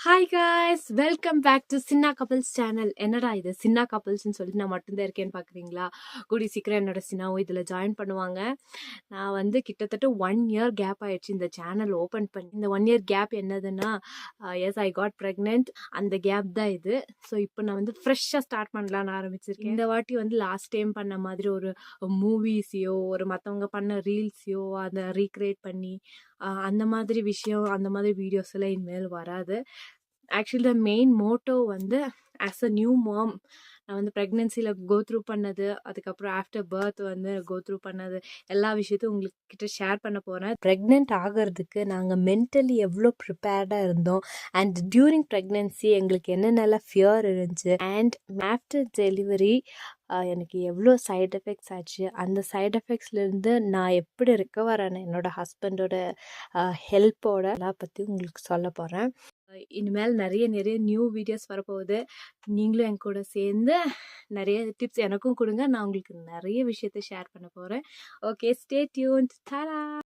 Hi guys, welcome back to Chinna couples channel. என்னடா இது சின்னா கப்பல்ஸ்ன்னு சொல்லிட்டு நான் மட்டும்தான் இருக்கேன்னு பார்க்குறீங்களா? கூடி சீக்கிரம் என்னோட சின்னாவும் இதில் ஜாயின் பண்ணுவாங்க. நான் வந்து கிட்டத்தட்ட 1 இயர் கேப் ஆயிடுச்சு இந்த சேனல் ஓப்பன் பண்ணி. இந்த 1 இயர் கேப் என்னதுன்னா, எஸ் ஐ காட் ப்ரெக்னென்ட், அந்த கேப் தான் இது. ஸோ இப்போ நான் வந்து ஃப்ரெஷ்ஷாக ஸ்டார்ட் பண்ணலான்னு ஆரம்பிச்சிருக்கேன். இந்த வாட்டி வந்து லாஸ்ட் டைம் பண்ண மாதிரி ஒரு மூவிஸையோ ஒரு மற்றவங்க பண்ண ரீல்ஸையோ அதை ரீக்ரியேட் பண்ணி அந்த மாதிரி விஷயம், அந்த மாதிரி வீடியோஸ் எல்லாம் இனிமேல் வராது. ஆக்சுவலி த மெயின் மோட்டோ வந்து ஆஸ் அ நியூ மாம், நான் வந்து ப்ரெக்னென்சியில் கோ த்ரூ பண்ணது, அதுக்கப்புறம் ஆஃப்டர் பர்த் வந்து கோ த்ரூ பண்ணது, எல்லா விஷயத்தையும் உங்கள்கிட்ட ஷேர் பண்ண போகிறேன். ப்ரெக்னென்ட் ஆகிறதுக்கு நாங்கள் மென்டலி எவ்வளோ ப்ரிப்பேர்டாக இருந்தோம், அண்ட் டியூரிங் ப்ரெக்னென்சி எங்களுக்கு என்னென்னலாம் ஃபியர் இருந்துச்சு, அண்ட் ஆஃப்டர் டெலிவரி எனக்கு எவ்வளோ சைட் எஃபெக்ட்ஸ் ஆச்சு, அந்த சைட் எஃபெக்ட்ஸ்லேருந்து நான் எப்படி ரிக்கவர் ஆனேன் என்னோடய ஹஸ்பண்டோட ஹெல்ப்போட எல்லாம் பற்றி உங்களுக்கு சொல்ல போகிறேன். இனிமேல் நிறைய நியூ வீடியோஸ் வரப்போகுது. நீங்களும் என் கூட சேர்ந்து நிறைய டிப்ஸ் எனக்கும் கொடுங்க. நான் உங்களுக்கு நிறைய விஷயத்த ஷேர் பண்ண போகிறேன். Okay, stay tuned. டாடா.